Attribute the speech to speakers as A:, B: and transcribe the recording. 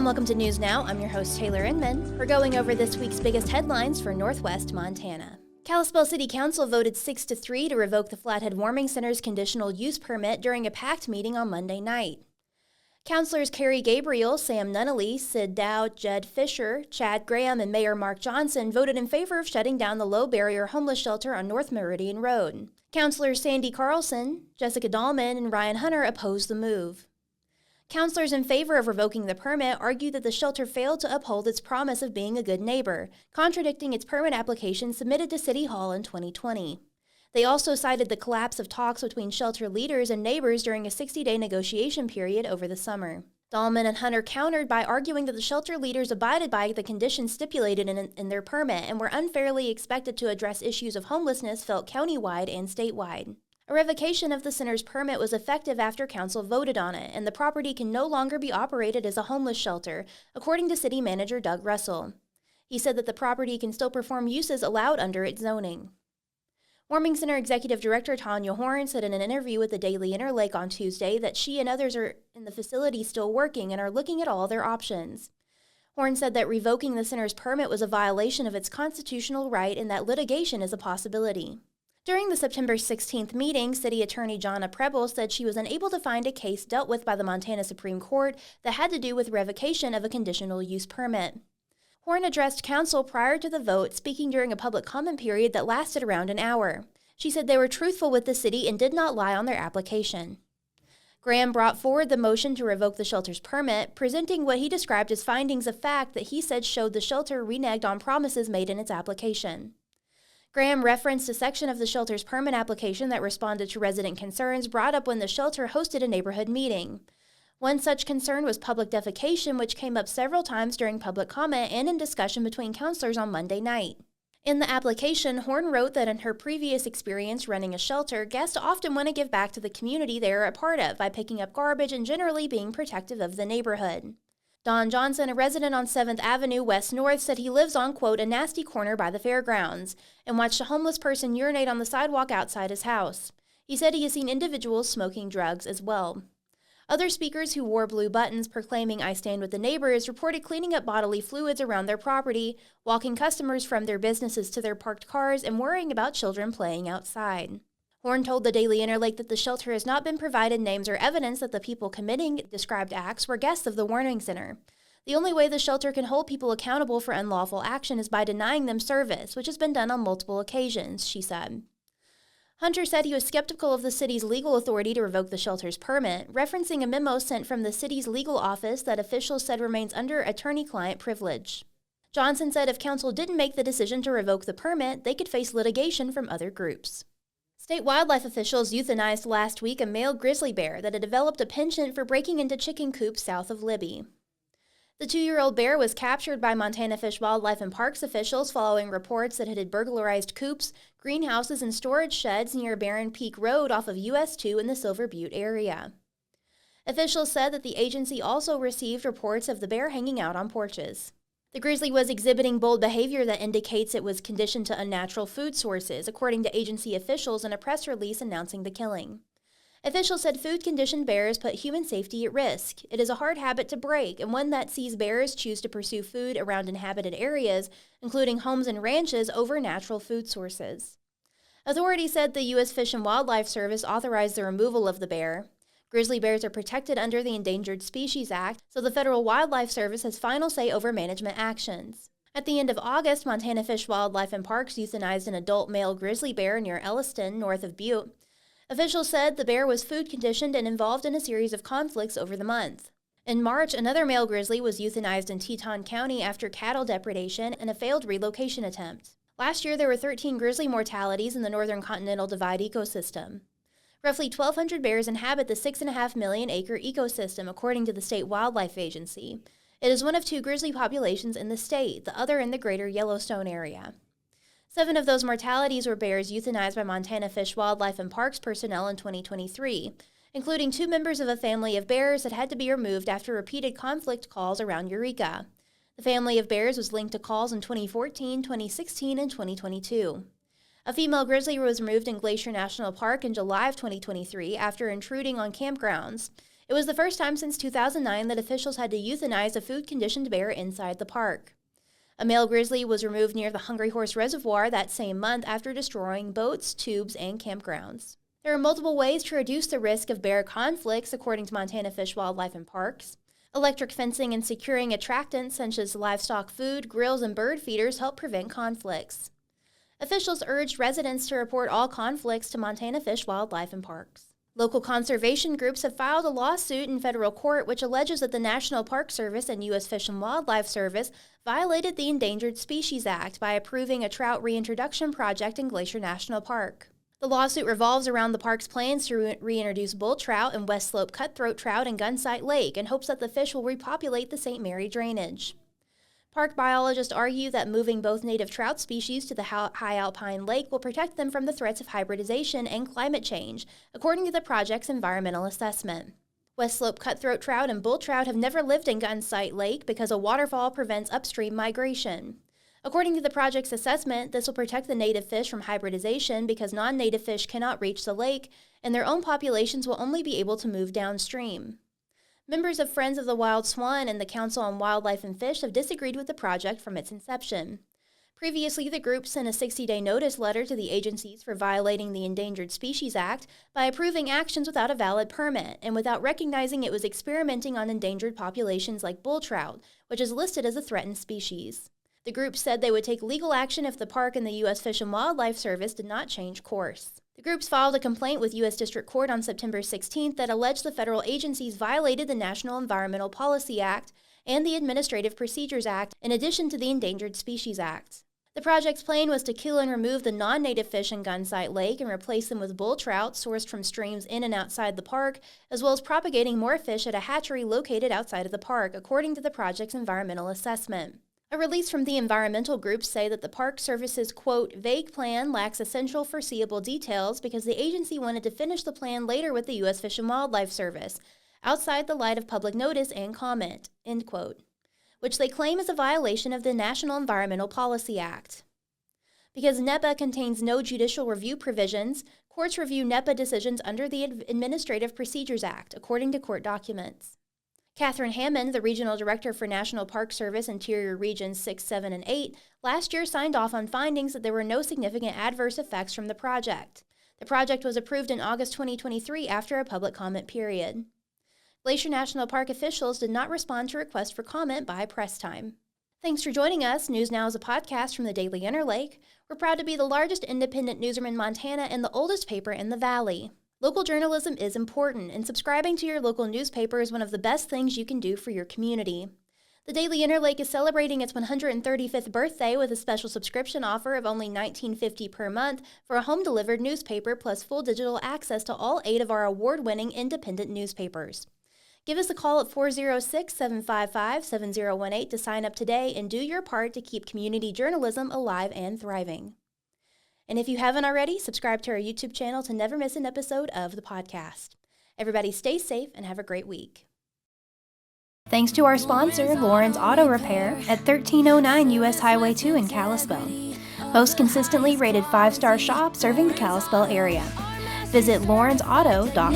A: and welcome to News Now. I'm your host, Taylor Inman. We're going over this week's biggest headlines for Northwest Montana. Kalispell City Council voted 6-3 to revoke the Flathead Warming Center's conditional use permit during a packed meeting on Monday night. Councilors Carrie Gabriel, Sam Nunnally, Sid Dow, Jed Fisher, Chad Graham, and Mayor Mark Johnson voted in favor of shutting down the low-barrier homeless shelter on North Meridian Road. Councilors Sandy Carlson, Jessica Dahlman, and Ryan Hunter opposed the move. Councilors in favor of revoking the permit argued that the shelter failed to uphold its promise of being a good neighbor, contradicting its permit application submitted to City Hall in 2020. They also cited the collapse of talks between shelter leaders and neighbors during a 60-day negotiation period over the summer. Dahlman and Hunter countered by arguing that the shelter leaders abided by the conditions stipulated in their permit and were unfairly expected to address issues of homelessness felt countywide and statewide. A revocation of the center's permit was effective after council voted on it, and the property can no longer be operated as a homeless shelter, according to City Manager Doug Russell. He said that the property can still perform uses allowed under its zoning. Warming Center Executive Director Tanya Horn said in an interview with the Daily Interlake on Tuesday that she and others are in the facility still working and are looking at all their options. Horn said that revoking the center's permit was a violation of its constitutional right and that litigation is a possibility. During the September 16th meeting, City Attorney Jonna Preble said she was unable to find a case dealt with by the Montana Supreme Court that had to do with revocation of a conditional use permit. Horn addressed council prior to the vote, speaking during a public comment period that lasted around an hour. She said they were truthful with the city and did not lie on their application. Graham brought forward the motion to revoke the shelter's permit, presenting what he described as findings of fact that he said showed the shelter reneged on promises made in its application. Graham referenced a section of the shelter's permit application that responded to resident concerns brought up when the shelter hosted a neighborhood meeting. One such concern was public defecation, which came up several times during public comment and in discussion between councilors on Monday night. In the application, Horn wrote that in her previous experience running a shelter, guests often want to give back to the community they are a part of by picking up garbage and generally being protective of the neighborhood. Don Johnson, a resident on 7th Avenue West North, said he lives on, quote, a nasty corner by the fairgrounds, and watched a homeless person urinate on the sidewalk outside his house. He said he has seen individuals smoking drugs as well. Other speakers who wore blue buttons proclaiming "I stand with the neighbors" reported cleaning up bodily fluids around their property, walking customers from their businesses to their parked cars, and worrying about children playing outside. Horn told the Daily Interlake that the shelter has not been provided names or evidence that the people committing described acts were guests of the Warming Center. The only way the shelter can hold people accountable for unlawful action is by denying them service, which has been done on multiple occasions, she said. Hunter said he was skeptical of the city's legal authority to revoke the shelter's permit, referencing a memo sent from the city's legal office that officials said remains under attorney-client privilege. Johnson said if council didn't make the decision to revoke the permit, they could face litigation from other groups. State wildlife officials euthanized last week a male grizzly bear that had developed a penchant for breaking into chicken coops south of Libby. The 2-year-old bear was captured by Montana Fish, Wildlife, and Parks officials following reports that it had burglarized coops, greenhouses, and storage sheds near Barren Peak Road off of US 2 in the Silver Butte area. Officials said that the agency also received reports of the bear hanging out on porches. The grizzly was exhibiting bold behavior that indicates it was conditioned to unnatural food sources, according to agency officials in a press release announcing the killing. Officials said food-conditioned bears put human safety at risk. It is a hard habit to break, and one that sees bears choose to pursue food around inhabited areas, including homes and ranches, over natural food sources. Authorities said the U.S. Fish and Wildlife Service authorized the removal of the bear. Grizzly bears are protected under the Endangered Species Act, so the Federal Wildlife Service has final say over management actions. At the end of August, Montana Fish, Wildlife, and Parks euthanized an adult male grizzly bear near Elliston, north of Butte. Officials said the bear was food-conditioned and involved in a series of conflicts over the month. In March, another male grizzly was euthanized in Teton County after cattle depredation and a failed relocation attempt. Last year, there were 13 grizzly mortalities in the Northern Continental Divide ecosystem. Roughly 1,200 bears inhabit the 6.5 million acre ecosystem, according to the State Wildlife Agency. It is one of 2 grizzly populations in the state, the other in the greater Yellowstone area. 7 of those mortalities were bears euthanized by Montana Fish, Wildlife, and Parks personnel in 2023, including 2 members of a family of bears that had to be removed after repeated conflict calls around Eureka. The family of bears was linked to calls in 2014, 2016, and 2022. A female grizzly was removed in Glacier National Park in July of 2023 after intruding on campgrounds. It was the first time since 2009 that officials had to euthanize a food-conditioned bear inside the park. A male grizzly was removed near the Hungry Horse Reservoir that same month after destroying boats, tubes, and campgrounds. There are multiple ways to reduce the risk of bear conflicts, according to Montana Fish, Wildlife, and Parks. Electric fencing and securing attractants such as livestock food, grills, and bird feeders help prevent conflicts. Officials urged residents to report all conflicts to Montana Fish, Wildlife, and Parks. Local conservation groups have filed a lawsuit in federal court which alleges that the National Park Service and U.S. Fish and Wildlife Service violated the Endangered Species Act by approving a trout reintroduction project in Glacier National Park. The lawsuit revolves around the park's plans to reintroduce bull trout and West Slope cutthroat trout in Gunsight Lake and hopes that the fish will repopulate the St. Mary drainage. Park biologists argue that moving both native trout species to the high alpine lake will protect them from the threats of hybridization and climate change, according to the project's environmental assessment. West Slope cutthroat trout and bull trout have never lived in Gunsight Lake because a waterfall prevents upstream migration. According to the project's assessment, this will protect the native fish from hybridization because non-native fish cannot reach the lake, and their own populations will only be able to move downstream. Members of Friends of the Wild Swan and the Council on Wildlife and Fish have disagreed with the project from its inception. Previously, the group sent a 60-day notice letter to the agencies for violating the Endangered Species Act by approving actions without a valid permit and without recognizing it was experimenting on endangered populations like bull trout, which is listed as a threatened species. The group said they would take legal action if the park and the U.S. Fish and Wildlife Service did not change course. The groups filed a complaint with U.S. District Court on September 16th that alleged the federal agencies violated the National Environmental Policy Act and the Administrative Procedures Act, in addition to the Endangered Species Act. The project's plan was to kill and remove the non-native fish in Gunsight Lake and replace them with bull trout sourced from streams in and outside the park, as well as propagating more fish at a hatchery located outside of the park, according to the project's environmental assessment. A release from the environmental groups say that the Park Service's, quote, vague plan lacks essential foreseeable details because the agency wanted to finish the plan later with the U.S. Fish and Wildlife Service, outside the light of public notice and comment, end quote, which they claim is a violation of the National Environmental Policy Act. Because NEPA contains no judicial review provisions, courts review NEPA decisions under the Administrative Procedures Act, according to court documents. Catherine Hammond, the Regional Director for National Park Service Interior Regions 6, 7, and 8, last year signed off on findings that there were no significant adverse effects from the project. The project was approved in August 2023 after a public comment period. Glacier National Park officials did not respond to requests for comment by press time. Thanks for joining us. News Now is a podcast from the Daily Interlake. We're proud to be the largest independent newsroom in Montana and the oldest paper in the Valley. Local journalism is important, and subscribing to your local newspaper is one of the best things you can do for your community. The Daily Interlake is celebrating its 135th birthday with a special subscription offer of only $19.50 per month for a home-delivered newspaper plus full digital access to all 8 of our award-winning independent newspapers. Give us a call at 406-755-7018 to sign up today and do your part to keep community journalism alive and thriving. And if you haven't already, subscribe to our YouTube channel to never miss an episode of the podcast. Everybody stay safe and have a great week. Thanks to our sponsor, Lauren's Auto Repair at 1309 U.S. Highway 2 in Kalispell. Most consistently rated 5-star shop serving the Kalispell area. Visit laurensauto.com.